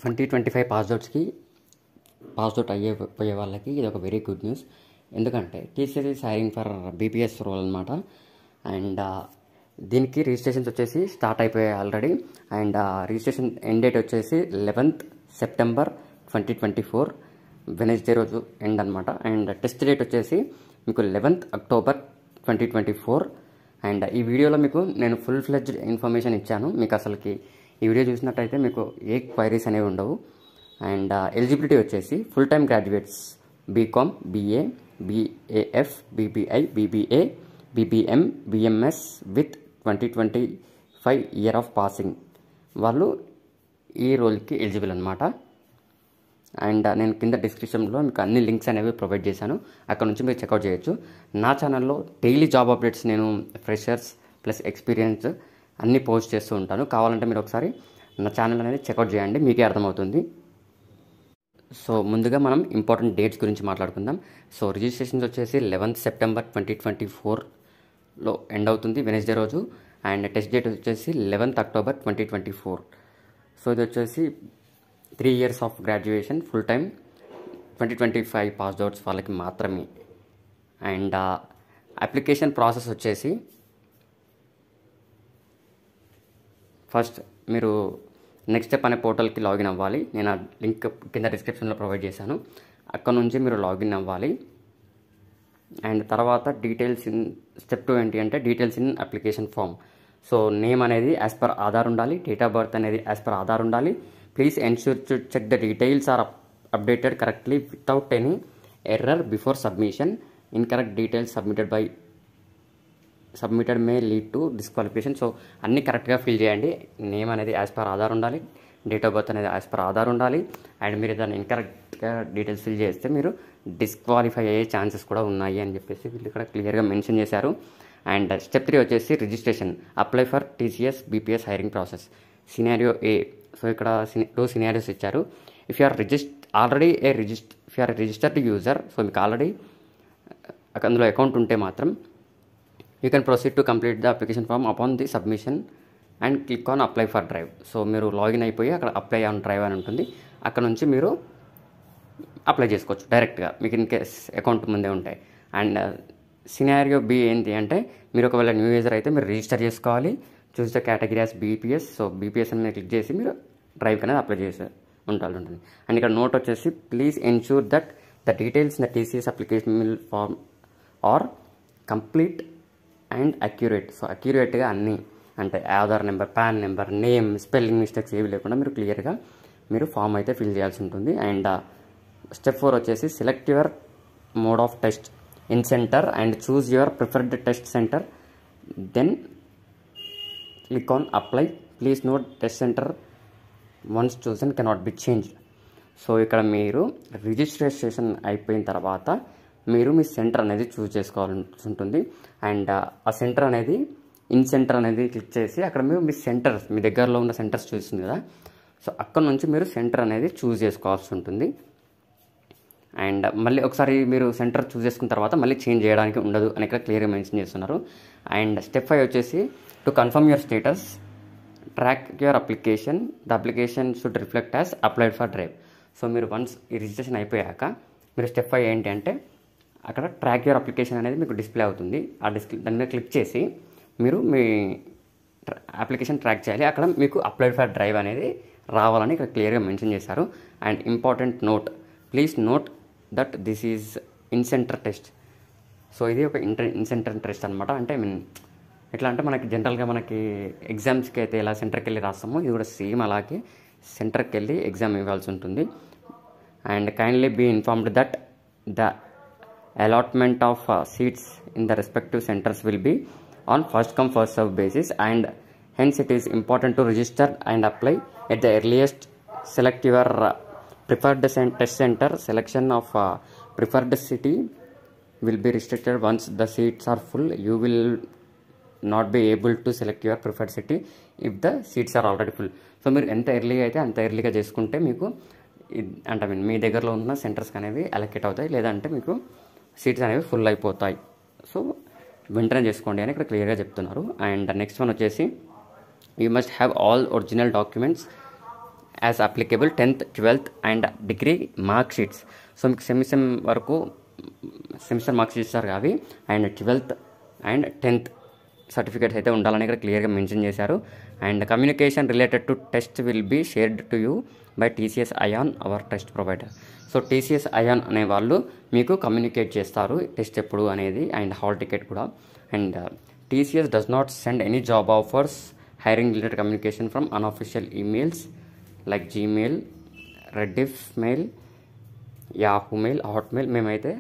2025 pass out పోయే వాళ్ళకి ఇది ఒక వెరీ గుడ్ న్యూస్. ఎందుకంటే TCS is hiring for BPS role అనమాట. అండ్ దీనికి రిజిస్ట్రేషన్స్ వచ్చేసి స్టార్ట్ అయిపోయాయి already. And registration end date వచ్చేసి 11th September 2024 వెనస్డే రోజు ఎండ్ అనమాట. అండ్ టెస్ట్ డేట్ వచ్చేసి మీకు 11th October 2024. అండ్ ఈ వీడియోలో మీకు నేను ఫుల్ ఫ్లెడ్జ్డ్ ఇన్ఫర్మేషన్ ఇచ్చాను. మీకు అసలుకి ఈ వీడియో చూసినట్టయితే మీకు ఏ క్వైరీస్ అనేవి ఉండవు. అండ్ ఎలిజిబిలిటీ వచ్చేసి full time graduates BCom, BA, BAF, BBI, BBA, BBM, BMS with 2025 year of passing వాళ్ళు ఈ రోల్కి ఎలిజిబుల్ అనమాట. అండ్ నేను కింద డిస్క్రిప్షన్లో మీకు అన్ని లింక్స్ అనేవి ప్రొవైడ్ చేశాను, అక్కడ నుంచి మీరు చెక్అవుట్ చేయొచ్చు. నా ఛానల్లో డైలీ జాబ్ అప్డేట్స్ నేను ఫ్రెషర్స్ ప్లస్ ఎక్స్పీరియన్స్ అన్నీ పోస్ట్ చేస్తూ ఉంటాను. కావాలంటే మీరు ఒకసారి నా ఛానల్ అనేది చెక్అవుట్ చేయండి, మీకే అర్థమవుతుంది. సో ముందుగా మనం ఇంపార్టెంట్ డేట్స్ గురించి మాట్లాడుకుందాం. సో రిజిస్ట్రేషన్స్ వచ్చేసి 11th September 2024లో ఎండ్ అవుతుంది, వెనస్డే రోజు. అండ్ టెస్ట్ డేట్ వచ్చేసి 11th October 2024. సో ఇది వచ్చేసి 3 years of graduation full time 2025 passouts వాళ్ళకి మాత్రమే. అండ్ అప్లికేషన్ ప్రాసెస్ వచ్చేసి ఫస్ట్ మీరు నెక్స్ట్ స్టెప్ అనే పోర్టల్కి లాగిన్ అవ్వాలి. నేను ఆ లింక్ కింద డిస్క్రిప్షన్లో ప్రొవైడ్ చేశాను, అక్కడ నుంచి మీరు లాగిన్ అవ్వాలి. అండ్ తర్వాత డీటెయిల్స్ ఇన్ స్టెప్ 2 ఏంటి అంటే details in application form. So name అనేది యాజ్ పర్ ఆధార్ ఉండాలి, డేట్ ఆఫ్ బర్త్ అనేది యాజ్ పర్ ఆధార్ ఉండాలి. Please ensure to check the details are updated correctly without any error before submission. Incorrect details submitted may lead to disqualification. So అన్నీ కరెక్ట్గా fill చేయండి. Name అనేది as per Aadhaar ఉండాలి, date of birth అనేది as per Aadhaar ఉండాలి. And మీరు దాన్ని ఇన్కరెక్ట్గా details fill చేస్తే మీరు డిస్క్వాలిఫై అయ్యే ఛాన్సెస్ కూడా ఉన్నాయి అని చెప్పేసి వీళ్ళు ఇక్కడ క్లియర్గా మెన్షన్ చేశారు. అండ్ స్టెప్ 3 వచ్చేసి registration, apply for TCS BPS hiring process. Scenario A. So ఇక్కడ 2 సినారియోస్ ఇచ్చారు. If you are registered user, so మీకు ఆల్రెడీ అందులో అకౌంట్ ఉంటే మాత్రం you can proceed to complete the application form upon the submission and click on apply for drive. So మీరు login అయిపోయి అక్కడ apply on drive అని ఉంటుంది, అక్కడ నుంచి మీరు అప్లై చేసుకోవచ్చు డైరెక్ట్గా, మీకు ఇన్ కేస్ అకౌంట్ ముందే ఉంటాయి. అండ్ సినారియో బి ఏంటి అంటే మీరు ఒకవేళ న్యూ యూజర్ అయితే మీరు రిజిస్టర్ చేసుకోవాలి. Choose the category as BPS. So BPS అని క్లిక్ చేసి మీరు డ్రైవ్ అనేది అప్లై చేసి ఉంటుంది. అండ్ ఇక్కడ నోట్ వచ్చేసి please ensure that the details in the TCS application form are complete and accurate. So అక్యురేట్గా అన్నీ అంటే Aadhaar number, PAN number, name, spelling mistakes ఏవి లేకుండా మీరు క్లియర్గా మీరు ఫామ్ అయితే ఫిల్ చేయాల్సి ఉంటుంది. అండ్ స్టెప్ 4 వచ్చేసి select your mode of test in centre and choose your preferred test centre, then click on apply. Please note test centre once chosen cannot be changed. So ఇక్కడ మీరు registration అయిపోయిన తర్వాత మీరు మీ centre అనేది చూస్ చేసుకోవాల్సి ఉంటుంది. And ఆ సెంటర్ అనేది ఇన్ సెంటర్ అనేది క్లిక్ చేసి అక్కడ మీరు మీ సెంటర్స్, మీ దగ్గరలో ఉన్న సెంటర్స్ చూస్తుంది కదా, సో అక్కడ నుంచి మీరు సెంటర్ అనేది చూస్ చేసుకోవాల్సి ఉంటుంది. అండ్ మళ్ళీ ఒకసారి మీరు సెంటర్ చూస్ చేసుకున్న తర్వాత మళ్ళీ చేంజ్ చేయడానికి ఉండదు అని ఇక్కడ క్లియర్గా మెన్షన్ చేస్తున్నారు. అండ్ స్టెప్ 5 వచ్చేసి to confirm your status track your application, the application should reflect as applied for drive. So మీరు వన్స్ ఈ రిజిస్ట్రేషన్ అయిపోయాక మీరు స్టెప్ 5 ఏంటి అంటే అక్కడ ట్రాక్ యువర్ అప్లికేషన్ అనేది మీకు డిస్ప్లే అవుతుంది. దాని మీద క్లిక్ చేసి మీరు మీ అప్లికేషన్ ట్రాక్ చేయాలి. అక్కడ మీకు అప్లైడ్ ఫర్ డ్రైవ్ అనేది రావాలని ఇక్కడ క్లియర్గా మెన్షన్ చేశారు. And important note, please note that this is in centre test. So ఇది ఒక ఇన్ సెంటర్ టెస్ట్ అనమాట. అంటే ఎట్లా అంటే మనకి జనరల్గా మనకి ఎగ్జామ్స్కి అయితే ఎలా సెంటర్కి వెళ్ళి రాస్తామో ఇది కూడా సేమ్ అలాగే సెంటర్కి వెళ్ళి ఎగ్జామ్ ఇవ్వాల్సి ఉంటుంది. And kindly be informed that the allotment of seats in the respective centres will be on first come first serve basis and hence it is important to register and apply at the earliest. Select your preferred test center. Selection of preferred city will be restricted once the seats are full. You will not be able to select your preferred city if the seats are already full. So మీరు ఎంత ఎర్లీగా అయితే అంత ఎర్లీగా చేసుకుంటే మీకు అంటే మీ దగ్గరలో ఉన్న సెంటర్స్ అనేవి అలొకేట్ అవుతాయి, లేదంటే మీకు సీట్స్ అనేవి ఫుల్ అయిపోతాయి. సో వెంటనే చేసుకోండి అని ఇక్కడ క్లియర్గా చెప్తున్నారు. అండ్ నెక్స్ట్ వన్ వచ్చేసి you must have all original documents as applicable 10th 12th and degree mark sheets. So మీకు సెమిస్టర్ మార్క్ షీట్స్ ఇస్తారు అవి, and 12th and 10th certificates అయితే ఉండాలని ఇక్కడ క్లియర్గా మెన్షన్ చేశారు. And communication related to test will be shared to you by TCS ION our test provider. So TCS ION అనే వాళ్ళు మీకు కమ్యూనికేట్ చేస్తారు టెస్ట్ ఎప్పుడు అనేది, అండ్ హాల్ టికెట్ కూడా. And TCS does not send any job offers, hiring related communication from unofficial emails like Gmail, Rediff mail, Yahoo mail, Hotmail. మేమైతే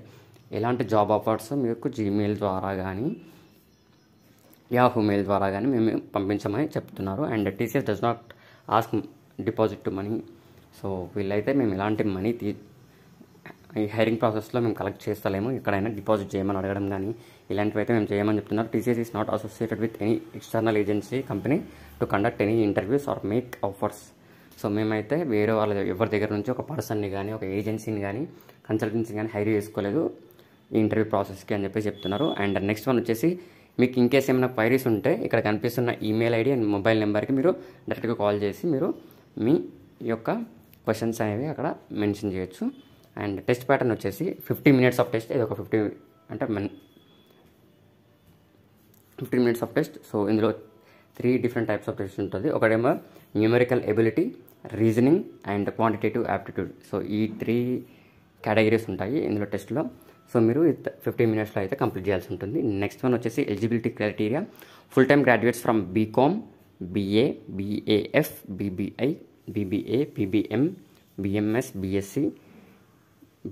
ఎలాంటి job offers మీకు జీమెయిల్ ద్వారా కానీ యాహూ మెయిల్ ద్వారా కానీ మేము పంపించమని చెప్తున్నారు. And TCS does not ask deposit to money. So వీళ్ళైతే మేము ఎలాంటి మనీ ఈ హైరింగ్ ప్రాసెస్లో మేము కలెక్ట్ చేస్తలేము, ఎక్కడైనా డిపాజిట్ చేయమని అడగడం కానీ ఇలాంటివి అయితే మేము చేయమని చెప్తున్నారు. TCS is not associated with any external agency company to conduct any interviews are make offers. So మేమైతే వేరే వాళ్ళ ఎవరి దగ్గర నుంచి ఒక పర్సన్ని కానీ ఒక ఏజెన్సీని కానీ కన్సల్టెన్సీ కానీ హైర్ చేసుకోలేదు ఈ ఇంటర్వ్యూ ప్రాసెస్కి అని చెప్పి చెప్తున్నారు. అండ్ నెక్స్ట్ వన్ వచ్చేసి మీకు ఇన్కేస్ ఏమైనా క్వైరీస్ ఉంటే ఇక్కడ కనిపిస్తున్న ఈమెయిల్ ఐడి అండ్ మొబైల్ నెంబర్కి మీరు డైరెక్ట్గా కాల్ చేసి మీరు మీ యొక్క క్వశ్చన్స్ అనేవి అక్కడ మెన్షన్ చేయొచ్చు. అండ్ టెస్ట్ ప్యాటర్న్ వచ్చేసి 50 minutes ఆఫ్ టెస్ట్. ఇది ఒక 15 minutes ఆఫ్ టెస్ట్. సో ఇందులో 3 different types ఆఫ్ టెస్ట్ ఉంటుంది. ఒకటేమో numerical ability, reasoning and quantitative aptitude. So ఈ 3 కేటగిరీస్ ఉంటాయి ఇందులో టెస్ట్లో. సో మీరు 15 minutesలో అయితే కంప్లీట్ చేయాల్సి ఉంటుంది. నెక్స్ట్ వన్ వచ్చేసి eligibility criteria. Full time graduates from BCom, BA, BAF, BBI, BBA, BBM, BMS,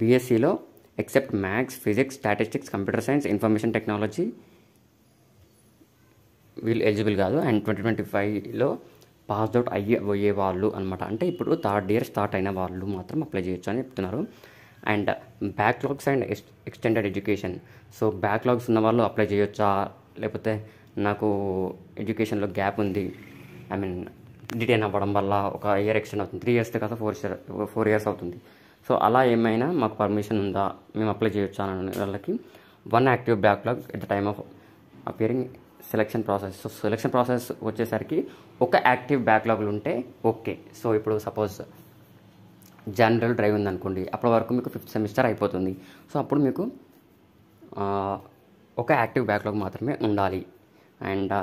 BSCలో except maths, physics, statistics, computer science, information technology వీళ్ళు ఎలిజిబుల్ కాదు. అండ్ 2025లో పాస్ అవుట్ అయ్యే వాళ్ళు అనమాట, అంటే ఇప్పుడు 3rd year స్టార్ట్ అయిన వాళ్ళు మాత్రం అప్లై చేయొచ్చు అని చెప్తున్నారు. And backlogs and extended education. So backlogs ఉన్న వాళ్ళు అప్లై చేయొచ్చా, లేకపోతే నాకు ఎడ్యుకేషన్లో గ్యాప్ ఉంది, డిటైన్ అవ్వడం వల్ల ఒక ఇయర్ ఎక్స్టెండ్ అవుతుంది, 3 years కదా 4 years అవుతుంది. సో అలా ఏమైనా మాకు పర్మిషన్ ఉందా, మేము అప్లై చేయొచ్చా అనే వాళ్ళకి 1 active backlog at the time of appearing selection process. So selection process వచ్చేసరికి ఒక యాక్టివ్ బ్యాక్లాగ్లు ఉంటే ఓకే. సో ఇప్పుడు సపోజ్ జనరల్ డ్రైవ్ ఉందనుకోండి, అప్పటి వరకు మీకు 5th semester అయిపోతుంది. సో అప్పుడు మీకు ఒక యాక్టివ్ బ్యాక్లాగ్ మాత్రమే ఉండాలి. And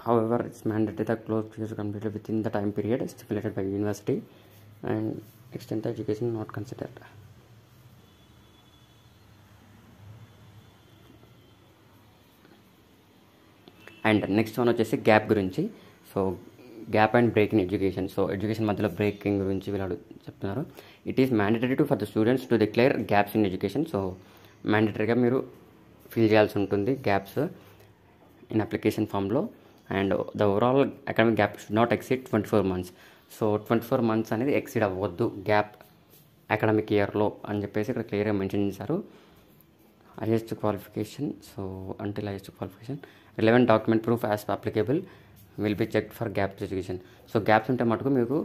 however it's mandatory that close periods completed within the time period stipulated by university and extend the education not considered. And next one వచ్చేసి గ్యాప్ గురించి. So gap and break in education. So education మధ్యలో breaking గురించి వీళ్ళు చెప్తున్నారు. It is mandatory for the students to declare gaps in education. So మ్యాండేటరీగా మీరు fill చేయాల్సి ఉంటుంది గ్యాప్స్ ఇన్ అప్లికేషన్ ఫామ్లో. And the overall academic gap should not exceed 24 months. So 24 months అనేది ఎక్సీడ్ అవ్వద్దు గ్యాప్ అకాడమిక్ ఇయర్లో అని చెప్పేసి ఇక్కడ క్లియర్గా మెన్షన్ చేశారు. Highest qualification. So until highest qualification relevant document proof as applicable will be checked for gap education. So gaps ఉంటే మటుకు మీకు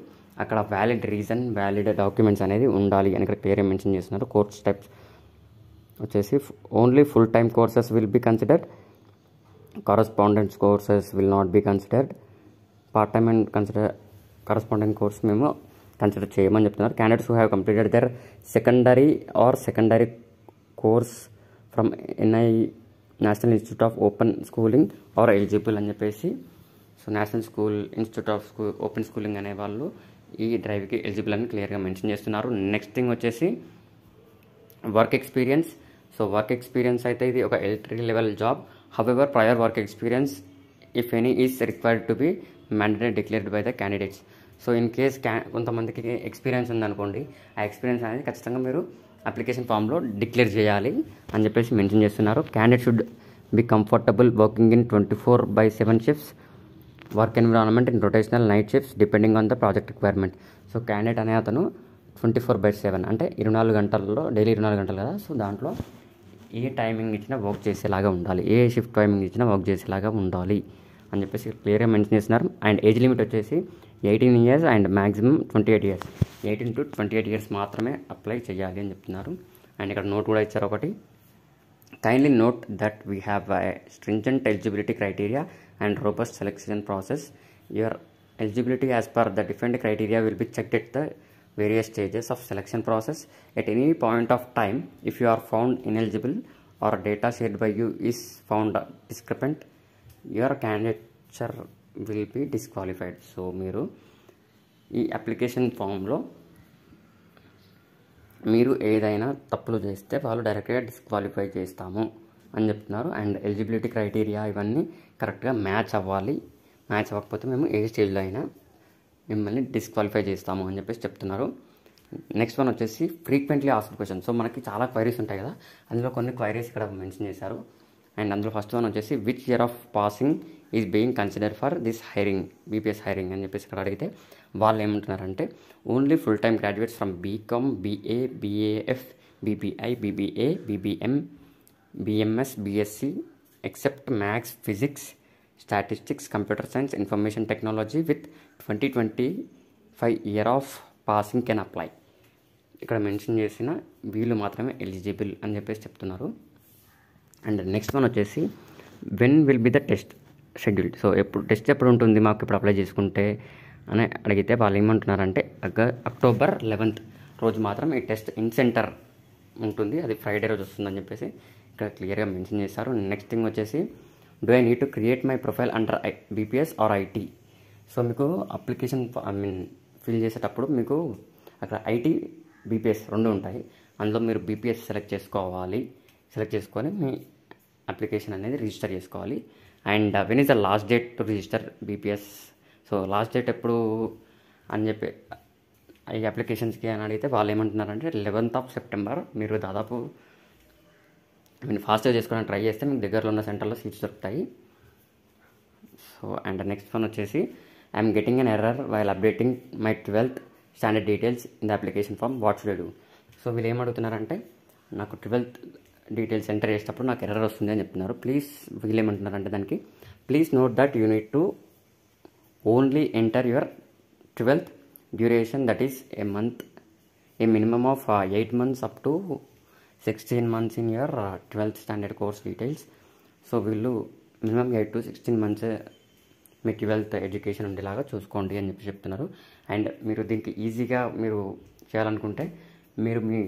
అక్కడ వ్యాలిడ్ రీజన్, వ్యాలిడ్ డాక్యుమెంట్స్ అనేది ఉండాలి అని ఇక్కడ క్లియర్గా మెన్షన్ చేస్తున్నారు. కోర్స్ టైప్స్ వచ్చేసి only full time courses will be considered, correspondence courses will not be considered, part time and correspondent course మేము కన్సిడర్ చేయమని చెప్తున్నారు. Candidates who have completed their secondary course from NI national institute of open schooling are eligible అని చెప్పేసి. So national institute of open schooling అనే వాళ్ళు ఈ డ్రైవ్కి eligible అని క్లియర్గా మెన్షన్ చేస్తున్నారు. నెక్స్ట్ థింగ్ వచ్చేసి work experience. So work experience అయితే ఇది ఒక entry level job. However prior work experience if any is required to be mandatory declared by the candidates. So in case కొంతమందికి ఎక్స్పీరియన్స్ ఉందనుకోండి, ఆ ఎక్స్పీరియన్స్ అనేది ఖచ్చితంగా మీరు అప్లికేషన్ ఫామ్లో డిక్లేర్ చేయాలి అని చెప్పేసి మెన్షన్ చేస్తున్నారు. Candidate should be comfortable working in 24/7 shifts, work environment in rotational night shifts depending on the project requirement. So candidate అనే అతను 24/7 అంటే 24 గంటల్లో డైలీ 24 గంటలు కదా. సో దాంట్లో ఏ టైమింగ్ ఇచ్చినా వర్క్ చేసేలాగా ఉండాలి, ఏ షిఫ్ట్ టైమింగ్ ఇచ్చినా వర్క్ చేసేలాగా ఉండాలి అని చెప్పేసి క్లియర్గా మెన్షన్ చేస్తున్నారు. అండ్ ఏజ్ లిమిట్ వచ్చేసి 18 years and maximum 28 years. 18 to 28 years మాత్రమే అప్లై చేయాలి అని చెప్తున్నారు. అండ్ ఇక్కడ నోట్ కూడా ఇచ్చారు ఒకటి. Kindly note that we have stringent eligibility criteria and robust selection process. Your eligibility as per the defined criteria will be checked at the various stages of selection process. At any point of time, if you are found ineligible or data shared by you is found discrepant, your candidature will be disqualified. So మీరు ఈ application ఫామ్లో మీరు ఏదైనా తప్పులు చేస్తే వాళ్ళు డైరెక్ట్గా disqualify చేస్తాము అని చెప్తున్నారు. అండ్ ఎలిజిబిలిటీ క్రైటీరియా ఇవన్నీ కరెక్ట్గా మ్యాచ్ అవ్వాలి. మ్యాచ్ అవ్వకపోతే మేము ఏ స్టేజ్లో అయినా మిమ్మల్ని డిస్క్వాలిఫై చేస్తాము అని చెప్పేసి చెప్తున్నారు. నెక్స్ట్ వన్ వచ్చేసి ఫ్రీక్వెంట్లీ ఆస్క్డ్ క్వశ్చన్. సో మనకి చాలా క్వైరీస్ ఉంటాయి కదా, అందులో కొన్ని క్వైరీస్ ఇక్కడ మెన్షన్ చేశారు. అండ్ అందులో ఫస్ట్ వన్ వచ్చేసి which year of passing is being consider for this hiring, BPS hiring అని చెప్పేసి ఇక్కడ అడిగితే వాళ్ళు ఏమంటున్నారంటే only full time graduates from BCom, BA, BAF, BBI, BBA, BBM, BMS, BSc, except Maths, Physics, Statistics, Computer Science, Information Technology with 2025 year of passing can apply. ఇక్కడ mention చేసిన వీళ్ళు మాత్రమే ఎలిజిబుల్ అని చెప్పేసి చెప్తున్నారు. అండ్ నెక్స్ట్ వన్ వచ్చేసి when will be the test schedule. So test ఎప్పుడు ఉంటుంది మాకు ఇప్పుడు అప్లై చేసుకుంటే అని అడిగితే వాళ్ళు ఏమంటున్నారంటే అక్టోబర్ 11th రోజు మాత్రం ఈ టెస్ట్ ఇన్ సెంటర్ ఉంటుంది, అది ఫ్రైడే రోజు వస్తుందని చెప్పేసి ఇక్కడ క్లియర్గా మెన్షన్ చేశారు. నెక్స్ట్ థింగ్ వచ్చేసి do I need to create my profile under BPS or IT. So మీకు అప్లికేషన్ ఫిల్ చేసేటప్పుడు మీకు అక్కడ ఐటీ, బీపీఎస్ రెండు ఉంటాయి. అందులో మీరు బీపీఎస్ సెలెక్ట్ చేసుకొని మీ అప్లికేషన్ అనేది రిజిస్టర్ చేసుకోవాలి. And when is the last date to register BPS. So last date ఎప్పుడు అని చెప్పి ఈ అప్లికేషన్స్కి అని అడిగితే వాళ్ళు ఏమంటున్నారంటే 11th సెప్టెంబర్. మీరు దాదాపు ఫాస్ట్గా చేసుకోవడానికి ట్రై చేస్తే మీకు దగ్గరలో ఉన్న సెంటర్లో సీట్స్ దొరుకుతాయి. సో అండ్ నెక్స్ట్ వన్ వచ్చేసి I'm getting an error while updating my 12th standard details in the application form, what should I do. So వీళ్ళు ఏమడుగుతున్నారంటే నాకు 12th డీటెయిల్స్ ఎంటర్ చేసేటప్పుడు నాకు ఎర్రర్ వస్తుంది అని చెప్తున్నారు. వీళ్ళు ఏమంటున్నారంటే దానికి please note that you need to only enter your 12th duration, that is a month, a minimum of 8 months up to 16 months in your 12th standard course details. So వీళ్ళు minimum 8 to 16 months మీ 12th education ఉండేలాగా చూసుకోండి అని చెప్పి చెప్తున్నారు. And మీరు దీనికి ఈజీగా మీరు చేయాలనుకుంటే మీరు మీ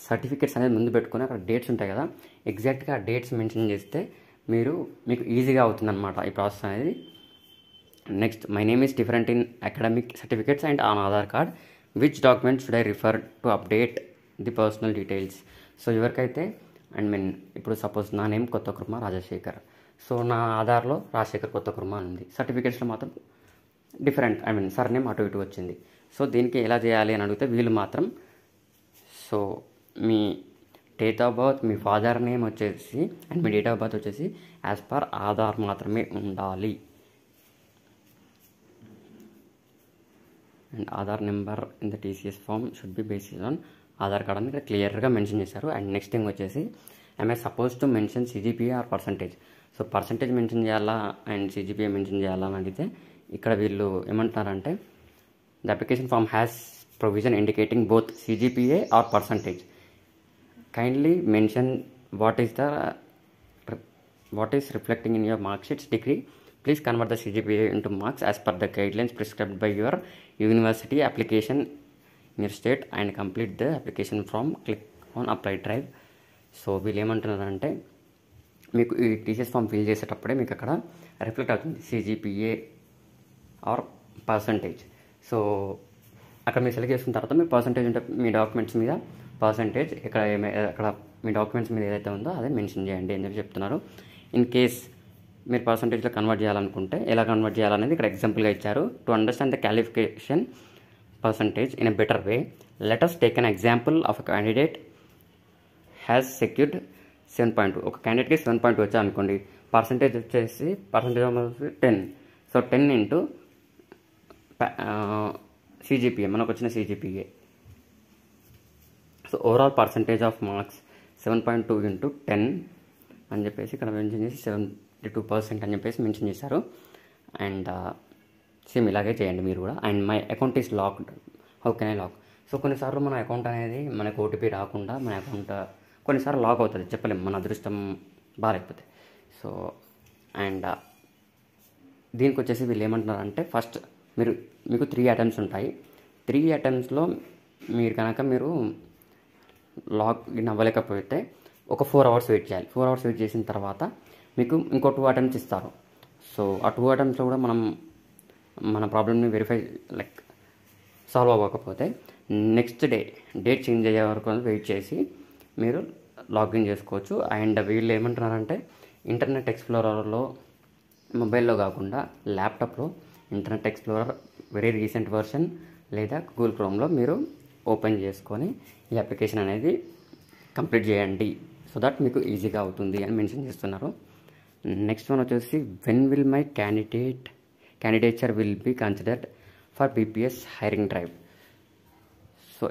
సర్టిఫికేట్స్ అనేది ముందు పెట్టుకొని అక్కడ డేట్స్ ఉంటాయి కదా, ఎగ్జాక్ట్గా ఆ డేట్స్ మెన్షన్ చేస్తే మీకు ఈజీగా అవుతుందన్నమాట ఈ ప్రాసెస్ అనేది. Next my name is different in academic certificates and on Aadhaar card, which document should I refer to update the personal details. So ఎవరికైతే ఇప్పుడు సపోజ్ నా నేమ్ కొత్త కుర్మ రాజశేఖర్, సో నా ఆధార్లో రాజశేఖర్ కొత్త కుర్మ ఉంది, సర్టిఫికేట్స్లో మాత్రం డిఫరెంట్ సర్ నేమ్ అటు ఇటు వచ్చింది. సో దీనికి ఎలా చేయాలి అని అడిగితే వీళ్ళు మాత్రం సో మీ డేట్ ఆఫ్ బర్త్, మీ ఫాదర్ నేమ్ వచ్చేసి అండ్ మీ డేట్ ఆఫ్ బర్త్ వచ్చేసి యాజ్ పర్ ఆధార్ మాత్రమే ఉండాలి. And Aadhaar number in the TCS form should be based on Aadhaar card అని ఇక్కడ క్లియర్గా మెన్షన్ చేశారు. అండ్ నెక్స్ట్ థింగ్ వచ్చేసి I suppose to mention CGPA or percentage. So percentage mention చేయాలా అండ్ సిజిపిఏ మెన్షన్ చేయాలా అని అడిగితే ఇక్కడ వీళ్ళు ఏమంటున్నారంటే the application form has provision indicating both CGPA or percentage. Kindly mention what is reflecting in your mark sheets degree. Please convert the CGPA into marks as per the guidelines prescribed by your university application in your state and complete the application form. Click on apply drive. So వీళ్ళు ఏమంటున్నారంటే మీకు ఈ TCS form fill చేసేటప్పుడే మీకు అక్కడ reflect అవుతుంది CGPA or percentage. So అక్కడ మీరు సెలెక్ట్ చేసుకున్న తర్వాత మీ పర్సంటేజ్ ఉంటే మీ డాక్యుమెంట్స్ మీద పర్సంటేజ్ అక్కడ మీ డాక్యుమెంట్స్ మీద ఏదైతే ఉందో అదే మెన్షన్ చేయండి అని చెప్పి చెప్తున్నారు. ఇన్ కేస్ మీరు పర్సంటేజ్లో కన్వర్ట్ చేయాలనుకుంటే ఎలా కన్వర్ట్ చేయాలనేది ఇక్కడ ఎగ్జాంపుల్గా ఇచ్చారు. To understand the qualification percentage in a better way, let us take an example of a candidate has secured 7.2. ఒక క్యాండిడేట్కి 7.2 వచ్చా అనుకోండి, పర్సంటేజ్ వచ్చేసి 10. సో 10 ఇంటూ సిజిపిఏ, మనకు వచ్చిన CGPA. So overall percentage of marks 7.2 into 10 అని చెప్పేసి ఇక్కడ మెన్షన్ చేసి 72% అని చెప్పేసి మెన్షన్ చేశారు. అండ్ సేమ్ ఇలాగే చేయండి మీరు కూడా. And my account is locked, how can I lock. So కొన్నిసార్లు మన అకౌంట్ అనేది మనకు ఓటీపీ రాకుండా మన అకౌంట్ కొన్నిసార్లు లాక్ అవుతుంది, చెప్పలేము మన అదృష్టం బాగాలేకపోతే. సో అండ్ దీనికి వచ్చేసి వీళ్ళు ఏమంటున్నారంటే ఫస్ట్ మీకు 3 అటెంప్ట్స్ ఉంటాయి. 3 అటెంప్ట్స్లో మీరు లాగిన్ అవ్వలేకపోతే ఒక 4 అవర్స్ వెయిట్ చేయాలి. 4 అవర్స్ వెయిట్ చేసిన తర్వాత మీకు ఇంకో 2 అటెంప్ట్స్ ఇస్తారు. సో ఆ 2 అటెంప్ట్స్లో కూడా మన ప్రాబ్లమ్ని సాల్వ్ అవ్వకపోతే నెక్స్ట్ డేట్ చేంజ్ అయ్యే వరకు వెయిట్ చేసి మీరు లాగిన్ చేసుకోవచ్చు. అండ్ వీళ్ళు ఏమంటున్నారంటే ఇంటర్నెట్ ఎక్స్ప్లోరర్లో మొబైల్లో కాకుండా ల్యాప్టాప్లో internet explorer very recent version లేదా గూగుల్ క్రోమ్లో మీరు ఓపెన్ చేసుకొని ఈ అప్లికేషన్ అనేది కంప్లీట్ చేయండి. సో దట్ మీకు ఈజీగా అవుతుంది అని మెన్షన్ చేస్తున్నారు. నెక్స్ట్ వన్ వచ్చేసి when will my candidature will be considered for BPS hiring drive. So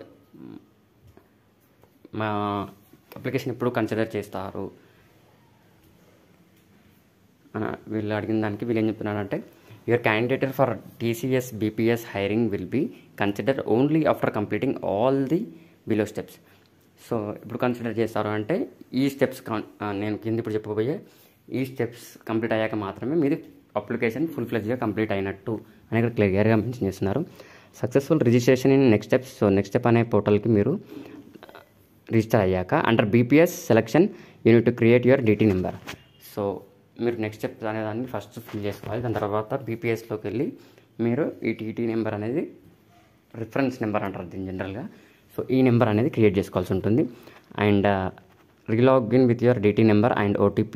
మా అప్లికేషన్ ఎప్పుడు కన్సిడర్ చేస్తారు వీళ్ళు అడిగిన దానికి వీళ్ళు ఏం చెప్తున్నారంటే your candidate for TCS BPS hiring will be consider only after completing all the below steps. So ఇప్పుడు కన్సిడర్ చేస్తారు అంటే ఈ స్టెప్స్ నేను కింద ఇప్పుడు చెప్పబోయే ఈ స్టెప్స్ కంప్లీట్ అయ్యాక మాత్రమే మీది అప్లికేషన్ ఫుల్ ఫ్లెడ్జ్గా కంప్లీట్ అయినట్టు అని ఇక్కడ క్లియర్గా మెన్షన్ చేస్తున్నారు. Successful registration in next steps. So next step అనే పోర్టల్కి మీరు రిజిస్టర్ అయ్యాక under BPS selection unit to create your DT number. So మీరు నెక్స్ట్ స్టెప్ అనేదాన్ని ఫస్ట్ ఫిల్ చేసుకోవాలి. దాని తర్వాత BPSలోకి వెళ్ళి మీరు ఈ DT నెంబర్ అనేది రిఫరెన్స్ నెంబర్ అంటారు దీన్ని జనరల్గా. సో ఈ నెంబర్ అనేది క్రియేట్ చేసుకోవాల్సి ఉంటుంది. And relogin with your DT number and OTP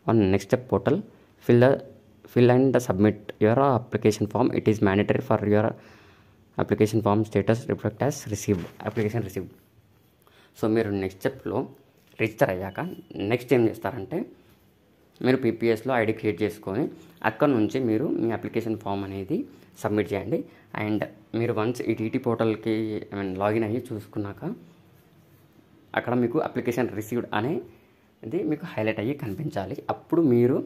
on next step portal. Fill and submit your application form. It is mandatory for your application form status reflect as received. Application received. So మీరు next స్టెప్లో register అయ్యాక next ఏం చేస్తారంటే మీరు BPSలో ID create చేసుకొని అక్కడ నుంచి మీరు మీ అప్లికేషన్ ఫామ్ అనేది సబ్మిట్ చేయండి. అండ్ మీరు వన్స్ ఈ DT పోర్టల్కి లాగిన్ అయ్యి చూసుకున్నాక అక్కడ మీకు అప్లికేషన్ రిసీవ్డ్ అనేది మీకు హైలైట్ అయ్యి కనిపించాలి. అప్పుడు మీరు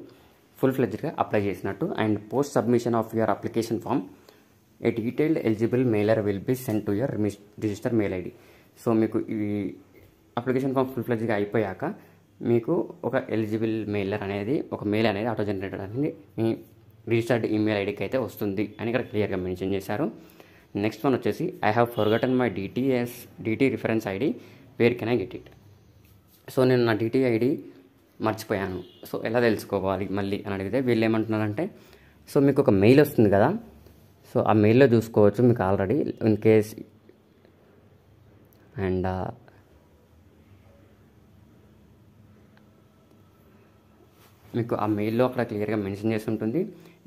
ఫుల్ ఫ్లెడ్జ్గా అప్లై చేసినట్టు. And post submission of your application form a detailed eligible mailer will be send to your register mail ID. So మీకు ఈ అప్లికేషన్ ఫామ్ ఫుల్ ఫ్లెడ్జ్గా అయిపోయాక మీకు ఒక ఎలిజిబుల్ మెయిలర్ అనేది ఒక మెయిల్ అనేది ఆటో జనరేటర్ అనేది మీ రిజిస్టర్డ్ ఈమెయిల్ ఐడికి అయితే వస్తుంది అని ఇక్కడ క్లియర్గా మెన్షన్ చేశారు. నెక్స్ట్ వన్ వచ్చేసి I have forgotten my DT reference ID, where can I get it. So నేను నా DT ID మర్చిపోయాను. సో ఎలా తెలుసుకోవాలి మళ్ళీ అని అడిగితే వీళ్ళు ఏమంటున్నారంటే సో మీకు ఒక మెయిల్ వస్తుంది కదా, సో ఆ మెయిల్లో చూసుకోవచ్చు మీకు ఆల్రెడీ ఇన్ కేస్. అండ్ మీకు ఆ మెయిల్లో అక్కడ క్లియర్గా మెన్షన్ చేసి ఉంటుంది.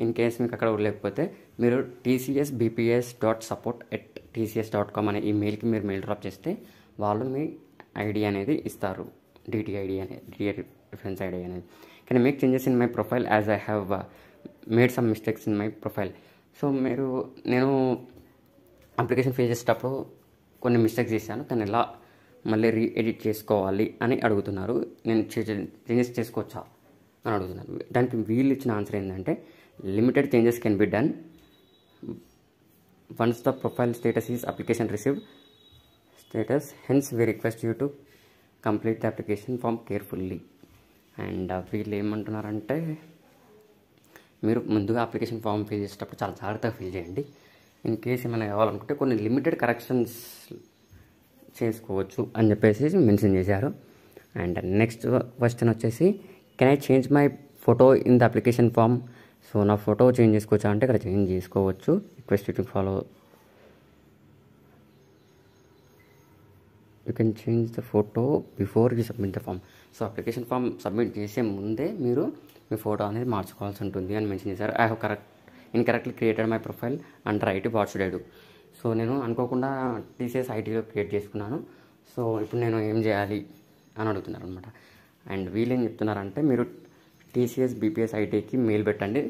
ఇన్ కేస్ మీకు అక్కడ లేకపోతే మీరు tcsbps.support@tcs.com అనే ఈ మెయిల్కి మీరు మెయిల్ డ్రాప్ చేస్తే వాళ్ళు మీ ఐడి అనేది ఇస్తారు, DT ID అనేది, DT రిఫరెన్స్ ID అనేది. Can make changes in my profile as I have made some mistakes in my profile. So నేను అప్లికేషన్ ఫిల్ చేసేటప్పుడు కొన్ని మిస్టేక్స్ చేశాను, దాన్ని ఎలా మళ్ళీ ఎడిట్ చేసుకోవాలి అని అడుగుతున్నారు. నేను చేంజెస్ చేసుకోవచ్చా అని అడుగుతున్నారు. దానికి వీళ్ళు ఇచ్చిన ఆన్సర్ ఏంటంటే limited changes can be done once the profile status is application received status, hence we request you to complete the application form carefully. And వీళ్ళు ఏమంటున్నారంటే మీరు ముందుగా అప్లికేషన్ ఫామ్ ఫిల్ చేసేటప్పుడు చాలా జాగ్రత్తగా ఫిల్ చేయండి. ఇన్ కేస్ ఏమైనా కావాలనుకుంటే కొన్ని లిమిటెడ్ కరెక్షన్స్ చేసుకోవచ్చు అని చెప్పేసి మెన్షన్ చేశారు. అండ్ నెక్స్ట్ క్వశ్చన్ వచ్చేసి can I change my photo in the application form. So నా ఫోటో చేంజ్ చేసుకోవచ్చా అంటే ఇక్కడ చేంజ్ చేసుకోవచ్చు. Request to follow you can change the photo before you submit the form. So application form submit చేసే ముందే మీరు మీ photo అనేది మార్చుకోవాల్సి ఉంటుంది అని మెన్షన్ చేశారు. I have incorrectly created my profile under IT, what should I do. So నేను అనుకోకుండా TCS ITలో create చేసుకున్నాను. సో ఇప్పుడు నేను ఏం చేయాలి అని అడుగుతున్నారు అనమాట. అండ్ వీళ్ళు ఏం చెప్తున్నారంటే మీరు TCS BPS ITకి మెయిల్ పెట్టండి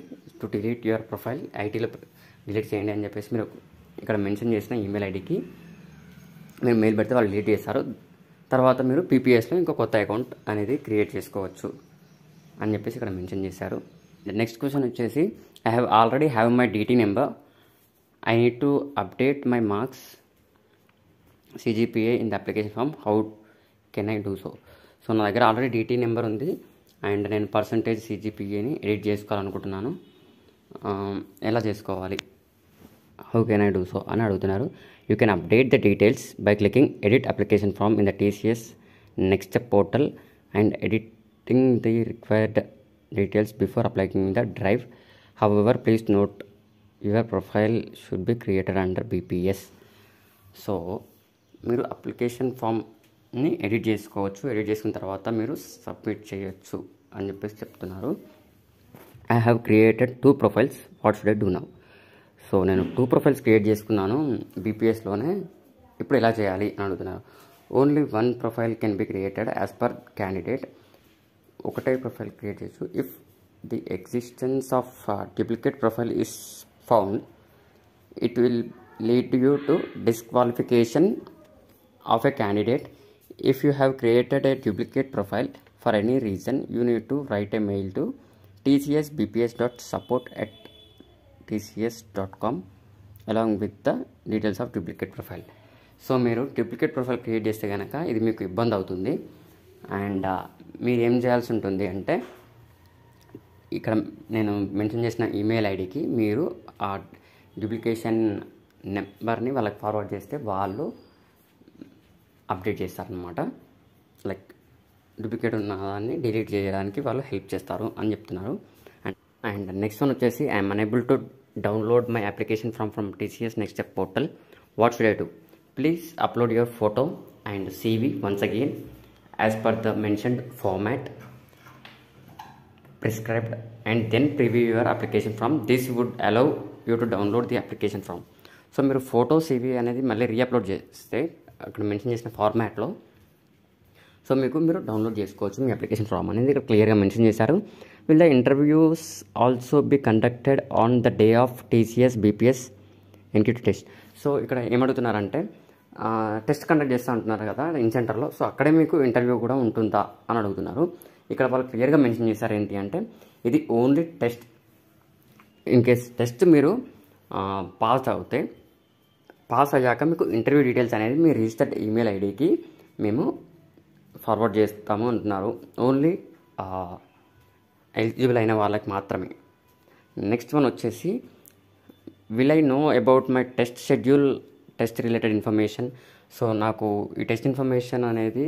టు డిలీట్ యువర్ ప్రొఫైల్, ITలో డిలీట్ చేయండి అని చెప్పేసి మీరు ఇక్కడ మెన్షన్ చేసిన ఈమెయిల్ ఐడికి మీరు మెయిల్ పెడితే వాళ్ళు డిలీట్ చేస్తారు. తర్వాత మీరు PPSలో ఇంకో కొత్త అకౌంట్ అనేది క్రియేట్ చేసుకోవచ్చు అని చెప్పేసి ఇక్కడ మెన్షన్ చేశారు. నెక్స్ట్ క్వశ్చన్ వచ్చేసి I already have my DT number, I need to update my marks CGPA in the application form, how can I do so. So నా దగ్గర ఆల్రెడీ DT నెంబర్ ఉంది అండ్ నేను పర్సంటేజ్ CGPAని edit చేసుకోవాలనుకుంటున్నాను, ఎలా చేసుకోవాలి how can I do so అని అడుగుతున్నారు. You can update the details by clicking edit application form in the TCS next step portal and editing the required details before applying the drive. However please note your profile should be created under BPS. So మీరు application ఫామ్ని edit చేసుకోవచ్చు. Edit చేసుకున్న తర్వాత మీరు submit చేయొచ్చు అని చెప్పేసి చెప్తున్నారు. I have created 2 profiles. What should I do now? So నేను 2 profiles క్రియేట్ చేసుకున్నాను BPSలోనే. ఇప్పుడు ఎలా చేయాలి అని అడుగుతున్నారు. Only 1 profile can be created as per candidate. ఒకటే ప్రొఫైల్ క్రియేట్ చేయొచ్చు. If the existence of duplicate profile is found it will lead you to disqualification of a candidate. If you have created a duplicate profile for any reason, you need to write a mail to tcsbps.support@tcs.com along with the details of duplicate profile. So మీరు duplicate profile create చేస్తే కనుక ఇది మీకు ఇబ్బంది అవుతుంది. And మీరు ఏం చేయాల్సి ఉంటుంది అంటే ఇక్కడ నేను మెన్షన్ చేసిన ఈమెయిల్ ఐడికి మీరు ఆ డూప్లికేషన్ నెంబర్ని వాళ్ళకి ఫార్వర్డ్ చేస్తే వాళ్ళు అప్డేట్ చేస్తారనమాట. లైక్ డూప్లికేట్ ఉన్న దాన్ని డిలీట్ చేయడానికి వాళ్ళు హెల్ప్ చేస్తారు అని చెప్తున్నారు. అండ్ నెక్స్ట్ వన్ వచ్చేసి I'm unable to download my application from TCS next step portal. What should I do? Please upload your photo and CV once again as per the mentioned format prescribed and then preview your application form. This would allow you to download the application form. So మీరు photo CV అనేది మళ్ళీ re-upload చేస్తే అక్కడ mention చేసిన ఫార్మాట్లో so మీరు download చేసుకోవచ్చు మీ application form అనేది. ఇక్కడ క్లియర్గా మెన్షన్ చేశారు. Will the interviews also be conducted on the day of TCS BPS NQT test. So ఇక్కడ ఏమడుగుతున్నారంటే టెస్ట్ కండక్ట్ చేస్తూ అంటున్నారు కదా ఇన్సెంటర్లో. సో అక్కడే మీకు ఇంటర్వ్యూ కూడా ఉంటుందా అని అడుగుతున్నారు. ఇక్కడ వాళ్ళు క్లియర్గా మెన్షన్ చేశారు ఏంటి అంటే ఇది only test. In case test మీరు పాస్ అయ్యాక మీకు ఇంటర్వ్యూ డీటెయిల్స్ అనేది మీ రిజిస్టర్డ్ ఈమెయిల్ ఐడికి మేము ఫార్వర్డ్ చేస్తాము అంటున్నారు. ఓన్లీ ఎలిజిబుల్ అయిన వాళ్ళకి మాత్రమే. నెక్స్ట్ వన్ వచ్చేసి will I know about my test schedule test related information. So నాకు ఈ టెస్ట్ ఇన్ఫర్మేషన్ అనేది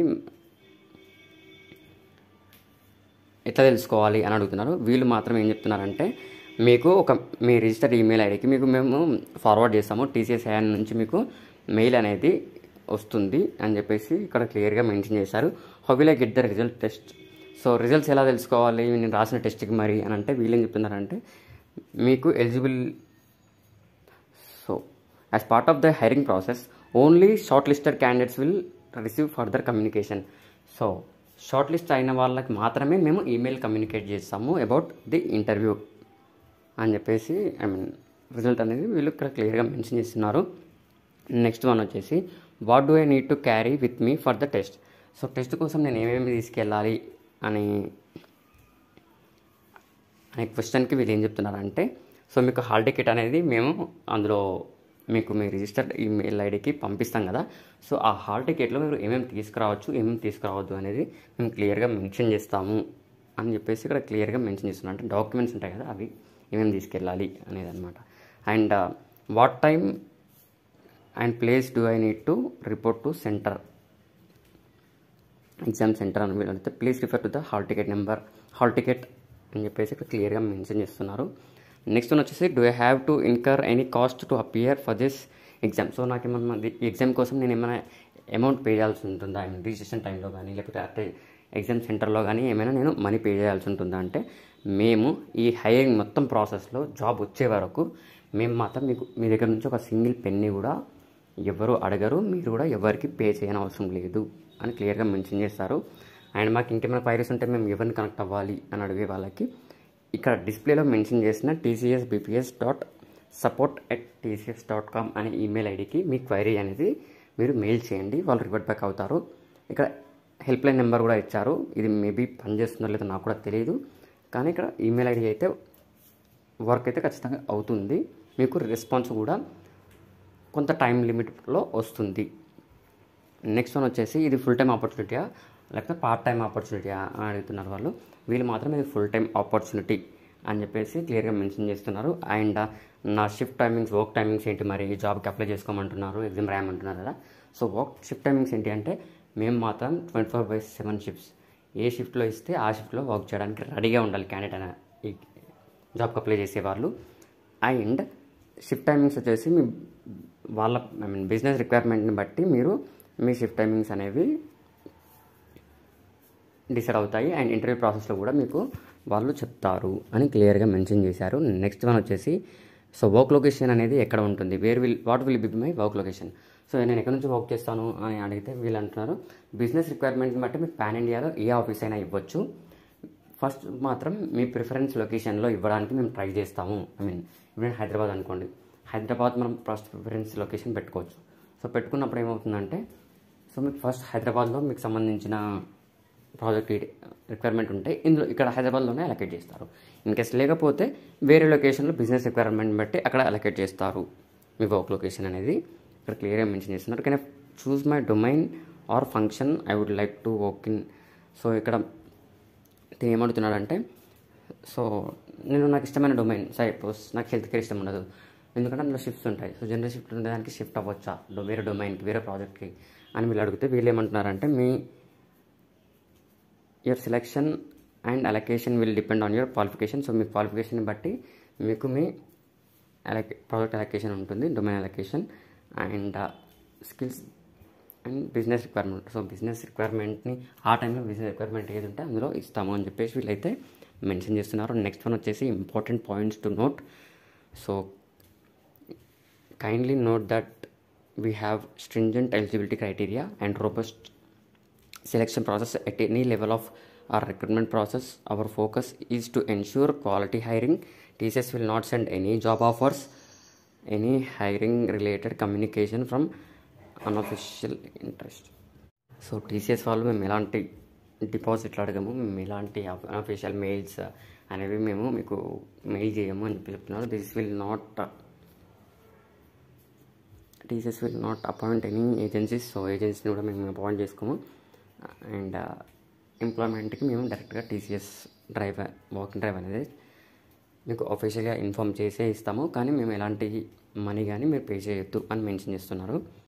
ఎట్లా తెలుసుకోవాలి అని అడుగుతున్నారు. వీళ్ళు మాత్రం ఏం చెప్తున్నారంటే మీకు మీ రిజిస్టర్డ్ ఈమెయిల్ ఐడికి మేము ఫార్వర్డ్ చేస్తాము. TCS నుంచి మీకు మెయిల్ అనేది వస్తుంది అని చెప్పేసి ఇక్కడ క్లియర్గా మెన్షన్ చేశారు. How will I get the result test? So results ఎలా తెలుసుకోవాలి నేను రాసిన టెస్ట్కి మరి అని అంటే వీళ్ళు ఏం చెప్తున్నారంటే మీకు eligible. So as part of the hiring process only short listed candidates will receive further communication. So short list అయిన వాళ్ళకి మాత్రమే మేము ఈమెయిల్ కమ్యూనికేట్ చేస్తాము అబౌట్ ది ఇంటర్వ్యూ అని చెప్పేసి రిజల్ట్ అనేది వీళ్ళు ఇక్కడ క్లియర్గా మెన్షన్ చేస్తున్నారు. నెక్స్ట్ వన్ వచ్చేసి what do I need to carry with me for the test. So test కోసం నేను ఏమేమి తీసుకెళ్ళాలి అనే క్వశ్చన్కి వీళ్ళు ఏం చెప్తున్నారంటే సో మీకు హాల్ టికెట్ అనేది మేము అందులో మీకు మీ రిజిస్టర్డ్ ఈమెయిల్ ఐడికి పంపిస్తాం కదా. సో ఆ హాల్ టికెట్లో మీరు ఏమేమి తీసుకురావచ్చు ఏమేమి తీసుకురావద్దు అనేది మేము క్లియర్గా మెన్షన్ చేస్తాము అని చెప్పేసి ఇక్కడ క్లియర్గా మెన్షన్ చేస్తున్నాం. అంటే డాక్యుమెంట్స్ ఉంటాయి కదా అవి ఏమేమి తీసుకెళ్ళాలి అనేది అనమాట. And what time and place do I need to report to centre exam centre అని వీళ్ళైతే please refer to the hall ticket number hall ticket అని చెప్పేసి ఇక్కడ క్లియర్గా మెన్షన్ చేస్తున్నారు. నెక్స్ట్ వన్ వచ్చేసి do I have to incur any cost to appear for this exam. So నాకు ఏమన్నా ఈ ఎగ్జామ్ కోసం నేను ఏమైనా అమౌంట్ పే చేయాల్సి ఉంటుందా రిజిస్ట్రేషన్ టైంలో కానీ లేకపోతే అట్టే ఎగ్జామ్ సెంటర్లో కానీ ఏమైనా నేను మనీ పే చేయాల్సి ఉంటుందా అంటే మేము ఈ హైరింగ్ మొత్తం ప్రాసెస్లో జాబ్ వచ్చే వరకు మేము మాత్రం మీ దగ్గర నుంచి ఒక సింగిల్ పెన్ని కూడా ఎవరు అడగరు, మీరు కూడా ఎవరికి పే చేయని అవసరం లేదు అని క్లియర్గా మెన్షన్ చేస్తారు. అండ్ మాకు ఇంకేమైనా క్వైరీస్ ఉంటే మేము ఎవరిని కనెక్ట్ అవ్వాలి అని అడిగే వాళ్ళకి ఇక్కడ డిస్ప్లేలో మెన్షన్ చేసిన tcsbps.support@tcs.com అనే ఈమెయిల్ ఐడికి మీ క్వైరీ అనేది మీరు మెయిల్ చేయండి, వాళ్ళు రివర్ట్ బ్యాక్ అవుతారు. ఇక్కడ హెల్ప్ లైన్ నెంబర్ కూడా ఇచ్చారు. ఇది మేబీ పనిచేస్తుందో లేదో నాకు కూడా తెలియదు, కానీ ఇక్కడ ఈమెయిల్ ఐడి అయితే వర్క్ అయితే ఖచ్చితంగా అవుతుంది. మీకు రెస్పాన్స్ కూడా కొంత టైం లిమిట్లో వస్తుంది. నెక్స్ట్ వన్ వచ్చేసి ఇది ఫుల్ టైం ఆపర్చునిటీయా లేకపోతే పార్ట్ టైం ఆపర్చునిటీయా అని అడుగుతున్నారు వాళ్ళు. వీళ్ళు మాత్రం ఇది ఫుల్ టైం ఆపర్చునిటీ అని చెప్పేసి క్లియర్గా మెన్షన్ చేస్తున్నారు. అండ్ నా షిఫ్ట్ టైమింగ్స్, వర్క్ టైమింగ్స్ ఏంటి, మరి జాబ్కి అప్లై చేసుకోమంటున్నారు, ఎగ్జామ్ రాయమంటున్నారు కదా. సో షిఫ్ట్ టైమింగ్స్ ఏంటి అంటే మేము మాత్రం 24/7 షిఫ్ట్స్, ఏ షిఫ్ట్లో ఇస్తే ఆ షిఫ్ట్లో వర్క్ చేయడానికి రెడీగా ఉండాలి క్యాండిడేట్ అనే ఈ జాబ్కి అప్లై చేసేవాళ్ళు. అండ్ షిఫ్ట్ టైమింగ్స్ వచ్చేసి మీ వాళ్ళ బిజినెస్ రిక్వైర్మెంట్ని బట్టి మీరు మీ షిఫ్ట్ టైమింగ్స్ అనేవి డిసైడ్ అవుతాయి. అండ్ ఇంటర్వ్యూ ప్రాసెస్లో కూడా మీకు వాళ్ళు చెప్తారు అని క్లియర్గా మెన్షన్ చేశారు. నెక్స్ట్ వన్ వచ్చేసి సో వర్క్ లొకేషన్ అనేది ఎక్కడ ఉంటుంది, what will be my work location. So నేను ఎక్కడి నుంచి వర్క్ చేస్తాను అని అడిగితే వీళ్ళు అంటున్నారు బిజినెస్ రిక్వైర్మెంట్ని బట్టి మీరు పాన్ ఇండియాలో ఏ ఆఫీస్ అయినా ఇవ్వచ్చు. ఫస్ట్ మాత్రం మీ ప్రిఫరెన్స్ లొకేషన్లో ఇవ్వడానికి మేము ట్రై చేస్తాము. ఇప్పుడు హైదరాబాద్ అనుకోండి, హైదరాబాద్ మనం ఫస్ట్ ప్రిఫరెన్స్ లొకేషన్ పెట్టుకోవచ్చు. సో పెట్టుకున్నప్పుడు ఏమవుతుందంటే సో మీకు ఫస్ట్ హైదరాబాద్లో మీకు సంబంధించిన ప్రాజెక్ట్ రిక్వైర్మెంట్ ఉంటే ఇక్కడ హైదరాబాద్లోనే అలొకేట్ చేస్తారు. ఇన్కేస్ లేకపోతే వేరే లొకేషన్లో బిజినెస్ రిక్వైర్మెంట్ బట్టి అక్కడ అలొకేట్ చేస్తారు మీ వర్క్ లొకేషన్ అనేది. ఇక్కడ క్లియర్గా మెన్షన్ చేస్తున్నారు. Can I choose my domain or function I would like to work in. So ఇక్కడ దీని ఏమడుతున్నాడంటే సో నాకు ఇష్టమైన డొమైన్, సపోజ్ నాకు హెల్త్ కేర్ ఇష్టం ఉండదు, ఎందుకంటే అందులో షిఫ్ట్స్ ఉంటాయి. సో జనరల్ షిఫ్ట్ ఉండేదానికి షిఫ్ట్ అవ్వచ్చా వేరే డొమైన్కి, వేరే ప్రాజెక్ట్కి అని వీళ్ళు అడిగితే వీళ్ళు ఏమంటున్నారంటే your selection and allocation will depend on your qualification. So మీ క్వాలిఫికేషన్ని బట్టి మీకు మీ ప్రాజెక్ట్ అలొకేషన్ ఉంటుంది, domain allocation and skills and business requirement. So business రిక్వైర్మెంట్ని ఆ టైంలో బిజినెస్ రిక్వైర్మెంట్ ఏది ఉంటే అందులో ఇస్తాము అని చెప్పేసి వీళ్ళైతే మెన్షన్ చేస్తున్నారు. నెక్స్ట్ వన్ వచ్చేసి important points to note. So kindly note that we have stringent eligibility criteria and robust selection process at any level of our recruitment process. Our focus is to ensure quality hiring. TCS will not send any job offers, any hiring related communication from unofficial interest. So TCS వాళ్ళు మేము ఎలాంటి డిపాజిట్లు అడగము, మేము ఎలాంటి unofficial mails అనేవి మేము మీకు mail చేయము అని చెప్పి చెప్తున్నారు. TCS will not appoint any agencies. So ఏజెన్సీని కూడా మేము అపాయింట్ చేసుకోము. అండ్ ఎంప్లాయ్మెంట్కి మేము డైరెక్ట్గా టీసీఎస్ వాకింగ్ డ్రైవ్ అనేది మీకు అఫీషియల్గా ఇన్ఫామ్ చేసే ఇస్తాము, కానీ మేము ఎలాంటి మనీ కానీ మీరు పే చేయొద్దు అని మెన్షన్ చేస్తున్నారు.